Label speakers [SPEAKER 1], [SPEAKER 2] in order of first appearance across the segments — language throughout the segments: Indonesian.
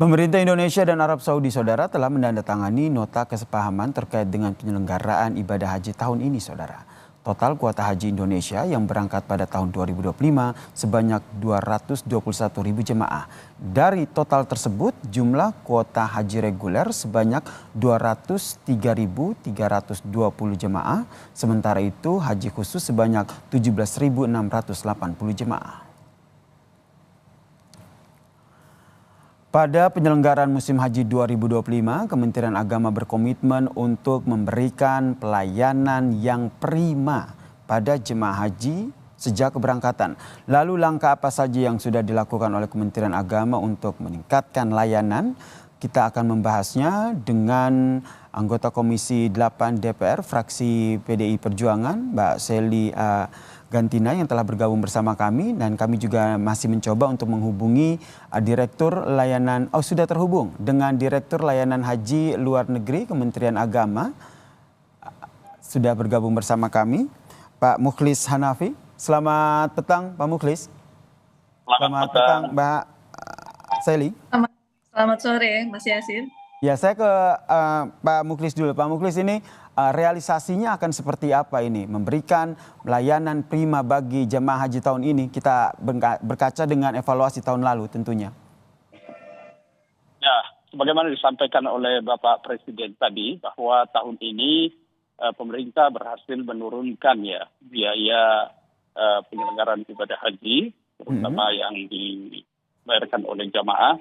[SPEAKER 1] Pemerintah Indonesia dan Arab Saudi, saudara, telah menandatangani nota kesepahaman terkait dengan penyelenggaraan ibadah haji tahun ini, saudara. Total kuota haji Indonesia yang berangkat pada tahun 2025 sebanyak 221.000 jemaah. Dari total tersebut, jumlah kuota haji reguler sebanyak 203.320 jemaah. Sementara itu, haji khusus sebanyak 17.680 jemaah. Pada penyelenggaraan musim haji 2025, Kementerian Agama berkomitmen untuk memberikan pelayanan yang prima pada jemaah haji sejak keberangkatan. Lalu langkah apa saja yang sudah dilakukan oleh Kementerian Agama untuk meningkatkan layanan? Kita akan membahasnya dengan anggota Komisi 8 DPR fraksi PDI Perjuangan, Mbak Sely Gantina yang telah bergabung bersama kami, dan kami juga masih mencoba untuk menghubungi Direktur Layanan, sudah terhubung dengan Direktur Layanan Haji Luar Negeri Kementerian Agama, sudah bergabung bersama kami, Pak Mukhlis Hanafi. Selamat petang, Pak Mukhlis. Selamat petang, Mbak Sely.
[SPEAKER 2] Selamat sore, Mas Yasin.
[SPEAKER 1] Ya, saya ke Pak Mukhlis dulu. Pak Mukhlis, ini realisasinya akan seperti apa ini? Memberikan layanan prima bagi jemaah haji tahun ini, kita berkaca dengan evaluasi tahun lalu tentunya.
[SPEAKER 3] Ya, sebagaimana disampaikan oleh Bapak Presiden tadi, bahwa tahun ini pemerintah berhasil menurunkan ya biaya penyelenggaraan ibadah haji, terutama yang dibayarkan oleh jamaah,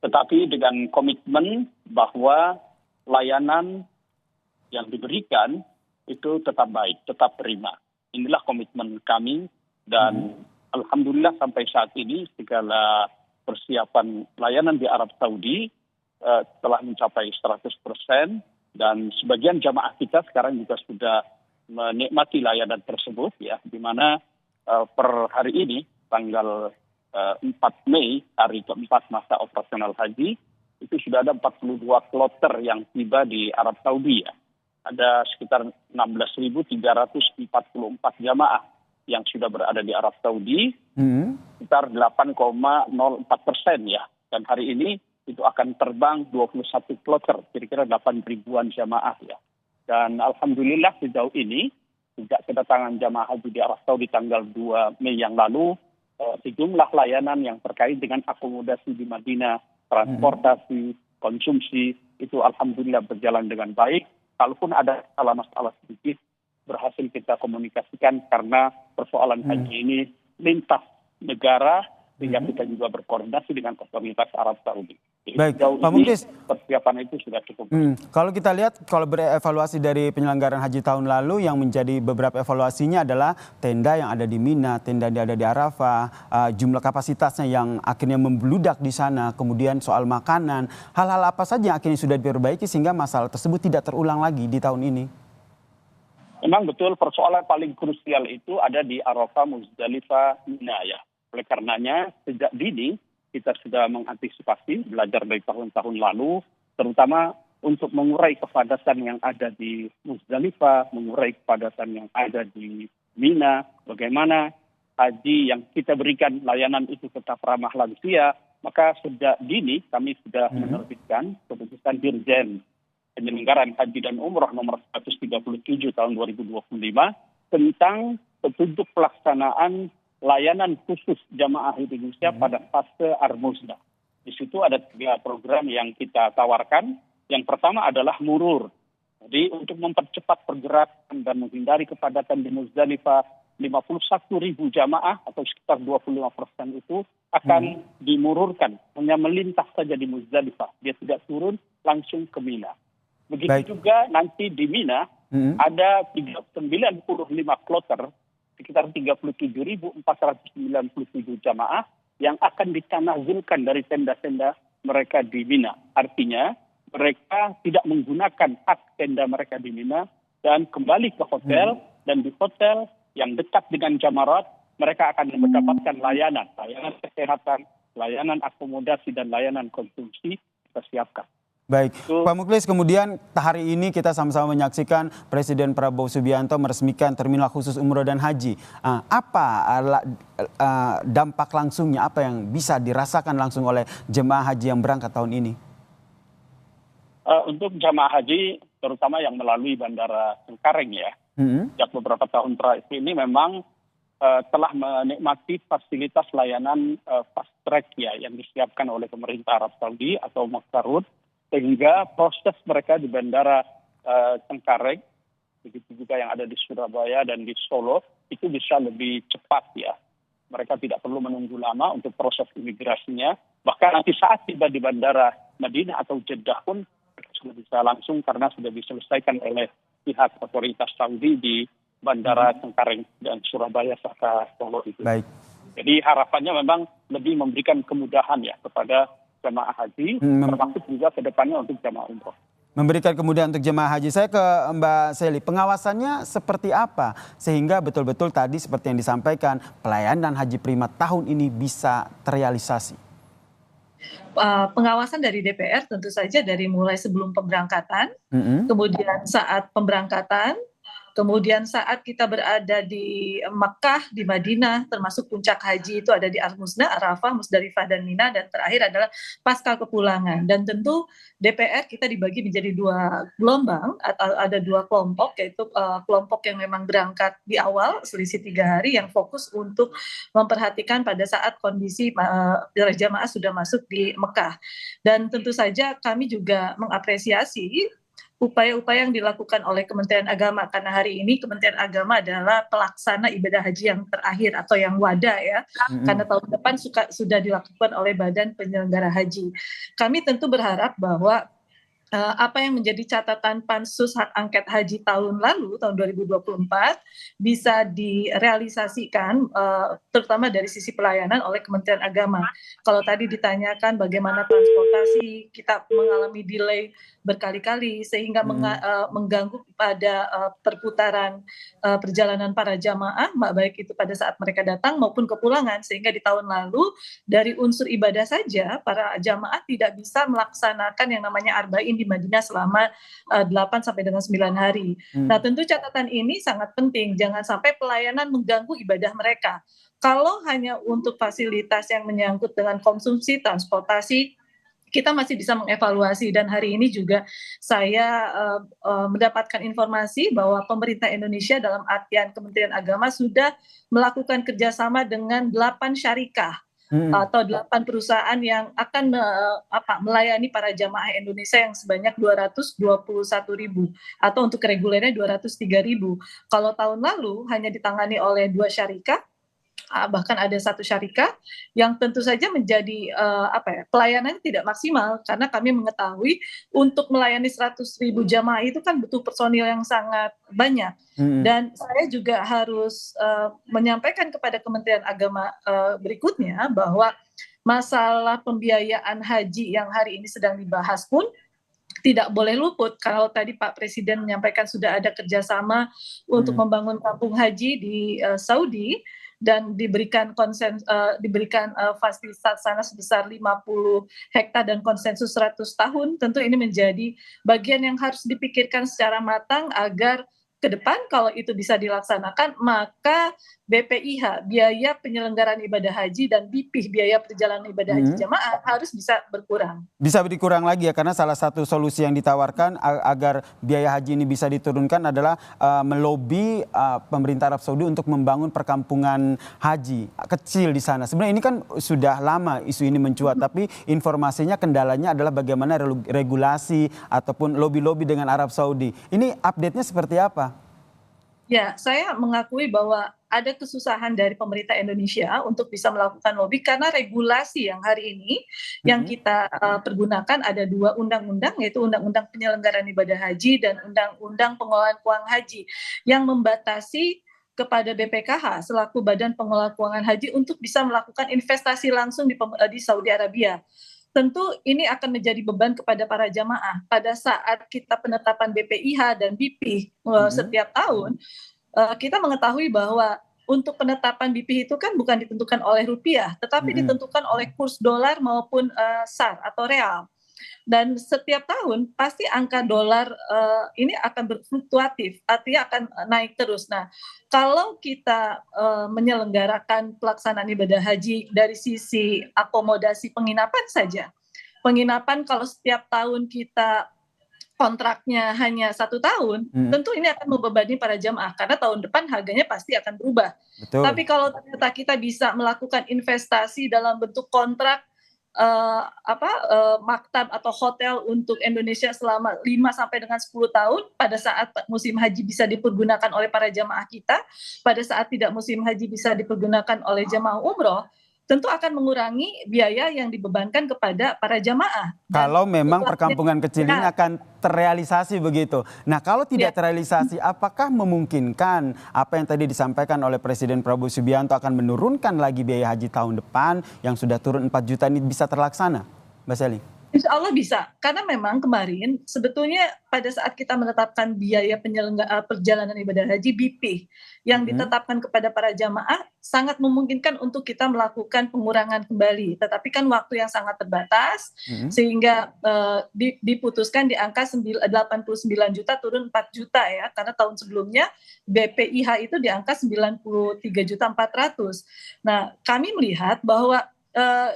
[SPEAKER 3] tetapi dengan komitmen bahwa layanan yang diberikan itu tetap baik, tetap prima. Inilah komitmen kami dan alhamdulillah sampai saat ini segala persiapan layanan di Arab Saudi telah mencapai 100% dan sebagian jamaah kita sekarang juga sudah menikmati layanan tersebut ya, di mana per hari ini tanggal 4 Mei, hari keempat masa operasional haji, itu sudah ada 42 kloter yang tiba di Arab Saudi ya. Ada sekitar 16.344 jamaah yang sudah berada di Arab Saudi, sekitar 8,04% ya. Dan hari ini itu akan terbang 21 kloter, kira-kira 8 ribuan jamaah ya. Dan alhamdulillah sejauh ini, sejak kedatangan jamaah haji di Arab Saudi tanggal 2 Mei yang lalu, sejumlah layanan yang terkait dengan akomodasi di Madinah, transportasi, konsumsi, itu alhamdulillah berjalan dengan baik. Kalaupun ada masalah sedikit, berhasil kita komunikasikan karena persoalan haji ini lintas negara, sehingga kita juga berkoordinasi dengan otoritas Arab Saudi.
[SPEAKER 1] Baik, Pak Mukhlis,
[SPEAKER 3] persiapan itu sudah cukup.
[SPEAKER 1] Kalau kita lihat, kalau berevaluasi dari penyelenggaraan haji tahun lalu, yang menjadi beberapa evaluasinya adalah tenda yang ada di Mina, tenda yang ada di Arafah, jumlah kapasitasnya yang akhirnya membludak di sana, kemudian soal makanan, hal-hal apa saja yang akhirnya sudah diperbaiki sehingga masalah tersebut tidak terulang lagi di tahun ini?
[SPEAKER 3] Memang betul, persoalan paling krusial itu ada di Arafah, Muzdalifah, Mina ya. Oleh karenanya sejak dini kita sudah mengantisipasi, belajar dari tahun-tahun lalu, terutama untuk mengurai kepadatan yang ada di Muzdalifah, mengurai kepadatan yang ada di Mina, bagaimana haji yang kita berikan layanan itu tetap ramah lansia, maka sejak dini kami sudah menerbitkan keputusan Dirjen Penyelenggaraan Haji dan Umroh nomor 137 tahun 2025 tentang petunjuk pelaksanaan layanan khusus jamaah Indonesia pada fase Armusda. Di situ ada 3 program yang kita tawarkan. Yang pertama adalah murur. Jadi untuk mempercepat pergerakan dan menghindari kepadatan di Muzdalifah, 51.000 jamaah atau sekitar 25% itu akan dimururkan. Hanya melintas saja di Muzdalifah. Dia tidak turun langsung ke Mina. Begitu juga nanti di Mina ada 95 kloter, sekitar 37.497 jamaah yang akan ditanazulkan dari tenda-tenda mereka di Mina. Artinya mereka tidak menggunakan hak tenda mereka di Mina dan kembali ke hotel, dan di hotel yang dekat dengan Jamarat mereka akan mendapatkan layanan kesehatan, layanan akomodasi dan layanan konsumsi kita siapkan.
[SPEAKER 1] Baik,
[SPEAKER 3] Itu
[SPEAKER 1] Pak Muklis, kemudian hari ini kita sama-sama menyaksikan Presiden Prabowo Subianto meresmikan terminal khusus umroh dan haji. Apa dampak langsungnya, apa yang bisa dirasakan langsung oleh jemaah haji yang berangkat tahun ini?
[SPEAKER 3] untuk jamaah haji, terutama yang melalui Bandara Cengkareng ya, sejak beberapa tahun terakhir ini memang telah menikmati fasilitas layanan fast track ya yang disiapkan oleh pemerintah Arab Saudi atau Maksarut, sehingga proses mereka di Bandara Cengkareng, begitu juga yang ada di Surabaya dan di Solo, itu bisa lebih cepat ya. Mereka tidak perlu menunggu lama untuk proses imigrasinya. Bahkan nanti saat tiba di Bandara Madinah atau Jeddah pun mereka sudah bisa langsung karena sudah diselesaikan oleh pihak otoritas Saudi di Bandara Cengkareng dan Surabaya serta Solo itu.
[SPEAKER 1] Baik.
[SPEAKER 3] Jadi harapannya memang lebih memberikan kemudahan ya kepada jemaah haji, termasuk juga ke depannya untuk jemaah umroh.
[SPEAKER 1] Memberikan kemudahan untuk jemaah haji. Saya ke Mbak Seli, pengawasannya seperti apa? Sehingga betul-betul tadi seperti yang disampaikan, pelayanan haji prima tahun ini bisa terrealisasi.
[SPEAKER 2] Pengawasan dari DPR tentu saja dari mulai sebelum pemberangkatan, kemudian saat pemberangkatan, kemudian saat kita berada di Mekah, di Madinah, termasuk puncak haji itu ada di Al-Musna, Arafah, Musdalifah, dan Mina, dan terakhir adalah pasca kepulangan. Dan tentu DPR kita dibagi menjadi dua gelombang, atau ada dua kelompok, yaitu kelompok yang memang berangkat di awal, selisih 3 hari, yang fokus untuk memperhatikan pada saat kondisi jamaah sudah masuk di Mekah. Dan tentu saja kami juga mengapresiasi upaya-upaya yang dilakukan oleh Kementerian Agama, karena hari ini Kementerian Agama adalah pelaksana ibadah haji yang terakhir atau yang wada ya, karena tahun depan sudah dilakukan oleh Badan Penyelenggara Haji. Kami tentu berharap bahwa apa yang menjadi catatan Pansus Hak Angket Haji tahun lalu, tahun 2024, bisa direalisasikan terutama dari sisi pelayanan oleh Kementerian Agama. Kalau tadi ditanyakan bagaimana transportasi, kita mengalami delay berkali-kali sehingga mengganggu pada perputaran perjalanan para jamaah, baik itu pada saat mereka datang maupun kepulangan, sehingga di tahun lalu dari unsur ibadah saja para jamaah tidak bisa melaksanakan yang namanya arba'in di Madinah selama 8 sampai dengan 9 hari. Nah, tentu catatan ini sangat penting, jangan sampai pelayanan mengganggu ibadah mereka. Kalau hanya untuk fasilitas yang menyangkut dengan konsumsi, transportasi, kita masih bisa mengevaluasi. Dan hari ini juga saya mendapatkan informasi bahwa pemerintah Indonesia dalam artian Kementerian Agama sudah melakukan kerjasama dengan 8 syarikah atau 8 perusahaan yang akan melayani para jamaah Indonesia yang sebanyak 221.000 atau untuk regulernya 203.000. Kalau tahun lalu hanya ditangani oleh 2 syarikah, bahkan ada 1 syarikah yang tentu saja menjadi pelayanannya tidak maksimal, karena kami mengetahui untuk melayani 100.000 jamaah itu kan butuh personil yang sangat banyak. Dan saya juga harus menyampaikan kepada Kementerian Agama berikutnya bahwa masalah pembiayaan haji yang hari ini sedang dibahas pun tidak boleh luput. Kalau tadi Pak Presiden menyampaikan sudah ada kerjasama untuk membangun kampung haji di Saudi, dan diberikan fasilitas sana sebesar 50 hektar dan konsensus 100 tahun, tentu ini menjadi bagian yang harus dipikirkan secara matang agar ke depan kalau itu bisa dilaksanakan, maka BPIH, biaya penyelenggaraan ibadah haji, dan BIPIH, biaya perjalanan ibadah haji jamaah, harus bisa berkurang.
[SPEAKER 1] Bisa berkurang lagi ya, karena salah satu solusi yang ditawarkan agar biaya haji ini bisa diturunkan adalah melobi pemerintah Arab Saudi untuk membangun perkampungan haji kecil di sana. Sebenarnya ini kan sudah lama isu ini mencuat, tapi informasinya kendalanya adalah bagaimana regulasi ataupun lobby-lobby dengan Arab Saudi. Ini update-nya seperti apa?
[SPEAKER 2] Ya, saya mengakui bahwa ada kesusahan dari pemerintah Indonesia untuk bisa melakukan lobby, karena regulasi yang hari ini yang kita pergunakan ada 2 undang-undang, yaitu Undang-Undang Penyelenggaraan Ibadah Haji dan Undang-Undang Pengelolaan Keuangan Haji, yang membatasi kepada BPKH selaku Badan Pengelola Keuangan Haji untuk bisa melakukan investasi langsung di Saudi Arabia. Tentu ini akan menjadi beban kepada para jamaah. Pada saat kita penetapan BPIH dan BIPIH setiap tahun, kita mengetahui bahwa untuk penetapan BIPIH itu kan bukan ditentukan oleh rupiah, tetapi ditentukan oleh kurs dolar maupun SAR atau real. Dan setiap tahun pasti angka dolar ini akan berfluktuatif, artinya akan naik terus. Nah, kalau kita menyelenggarakan pelaksanaan ibadah haji dari sisi akomodasi penginapan saja, penginapan kalau setiap tahun kita kontraknya hanya 1 tahun, tentu ini akan membebani para jamaah karena tahun depan harganya pasti akan berubah.
[SPEAKER 1] Betul.
[SPEAKER 2] Tapi kalau ternyata kita bisa melakukan investasi dalam bentuk kontrak maktab atau hotel untuk Indonesia selama 5 sampai dengan 10 tahun, pada saat musim haji bisa dipergunakan oleh para jamaah kita, pada saat tidak musim haji bisa dipergunakan oleh jamaah umroh, tentu akan mengurangi biaya yang dibebankan kepada para jamaah.
[SPEAKER 1] Kalau memang perkampungan kecil ini akan terrealisasi begitu. Nah, kalau tidak terrealisasi, apakah memungkinkan apa yang tadi disampaikan oleh Presiden Prabowo Subianto akan menurunkan lagi biaya haji tahun depan yang sudah turun 4 juta ini bisa terlaksana, Mbak Sally?
[SPEAKER 2] Insya Allah bisa, karena memang kemarin sebetulnya pada saat kita menetapkan biaya perjalanan ibadah haji BP yang ditetapkan kepada para jamaah sangat memungkinkan untuk kita melakukan pengurangan kembali. Tetapi kan waktu yang sangat terbatas sehingga diputuskan di angka 89 juta turun 4 juta ya, karena tahun sebelumnya BPIH itu di angka 93.400.000. Nah, kami melihat bahwa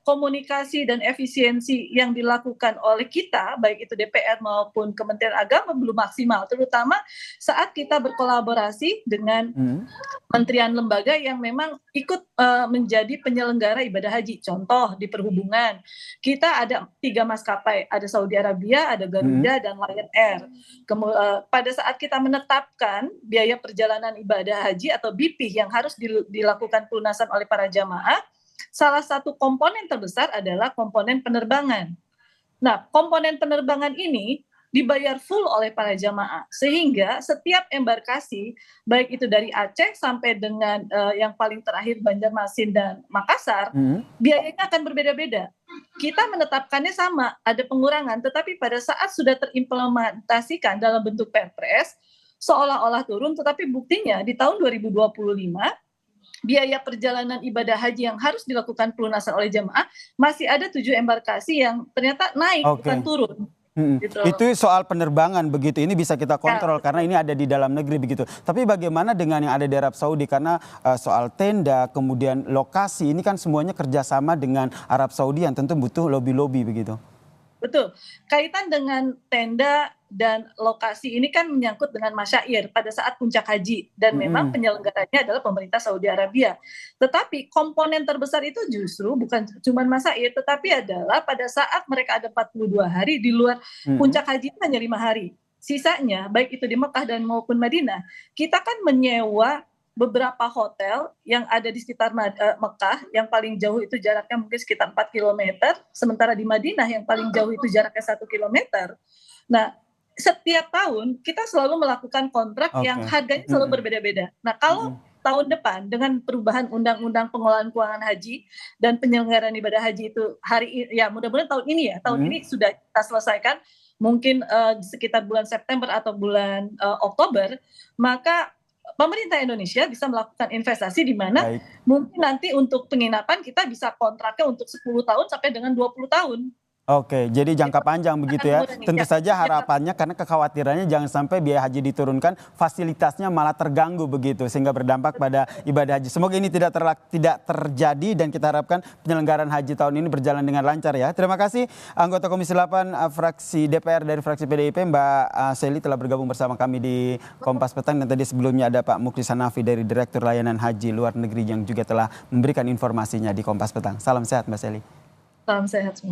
[SPEAKER 2] komunikasi dan efisiensi yang dilakukan oleh kita, baik itu DPR maupun Kementerian Agama belum maksimal, terutama saat kita berkolaborasi dengan kementerian lembaga yang memang ikut menjadi penyelenggara ibadah haji. Contoh di perhubungan, kita ada 3 maskapai, ada Saudi Arabia, ada Garuda, dan Lion Air. Pada saat kita menetapkan biaya perjalanan ibadah haji atau BP yang harus dilakukan pelunasan oleh para jamaah, salah satu komponen terbesar adalah komponen penerbangan. Nah, komponen penerbangan ini dibayar full oleh para jamaah, sehingga setiap embarkasi, baik itu dari Aceh sampai dengan yang paling terakhir Banjarmasin dan Makassar, biayanya akan berbeda-beda. Kita menetapkannya sama, ada pengurangan, tetapi pada saat sudah terimplementasikan dalam bentuk Perpres, seolah-olah turun, tetapi buktinya di tahun 2025, biaya perjalanan ibadah haji yang harus dilakukan pelunasan oleh jamaah masih ada 7 embarkasi yang ternyata naik, bukan turun. Gitu.
[SPEAKER 1] Itu soal penerbangan begitu, ini bisa kita kontrol karena ini ada di dalam negeri begitu. Tapi bagaimana dengan yang ada di Arab Saudi, karena soal tenda kemudian lokasi ini kan semuanya kerjasama dengan Arab Saudi yang tentu butuh lobby-lobby begitu.
[SPEAKER 2] Betul, kaitan dengan tenda dan lokasi ini kan menyangkut dengan masyair pada saat puncak haji, dan memang penyelenggaranya adalah pemerintah Saudi Arabia. Tetapi komponen terbesar itu justru bukan cuma masyair, tetapi adalah pada saat mereka ada 42 hari di luar puncak haji hanya 5 hari. Sisanya baik itu di Mekah dan maupun Madinah, kita kan menyewa beberapa hotel yang ada di sekitar Mekah, yang paling jauh itu jaraknya mungkin sekitar 4 km, sementara di Madinah yang paling jauh itu jaraknya 1 km. Nah, setiap tahun kita selalu melakukan kontrak yang harganya selalu berbeda-beda. Nah, kalau tahun depan dengan perubahan undang-undang pengelolaan keuangan haji dan penyelenggaraan ibadah haji itu mudah-mudahan tahun ini ini sudah kita selesaikan, mungkin sekitar bulan September atau bulan Oktober, maka pemerintah Indonesia bisa melakukan investasi di mana mungkin nanti untuk penginapan kita bisa kontraknya untuk 10 tahun sampai dengan 20 tahun.
[SPEAKER 1] Oke, jadi jangka panjang begitu ya. Tentu saja harapannya, karena kekhawatirannya jangan sampai biaya haji diturunkan, fasilitasnya malah terganggu begitu, sehingga berdampak pada ibadah haji. Semoga ini tidak terjadi dan kita harapkan penyelenggaraan haji tahun ini berjalan dengan lancar ya. Terima kasih anggota Komisi 8 fraksi DPR dari fraksi PDIP, Mbak Sally, telah bergabung bersama kami di Kompas Petang, dan tadi sebelumnya ada Pak Muklis Hanafi dari Direktur Layanan Haji Luar Negeri yang juga telah memberikan informasinya di Kompas Petang. Salam sehat Mbak Sally.
[SPEAKER 2] Salam sehat semua.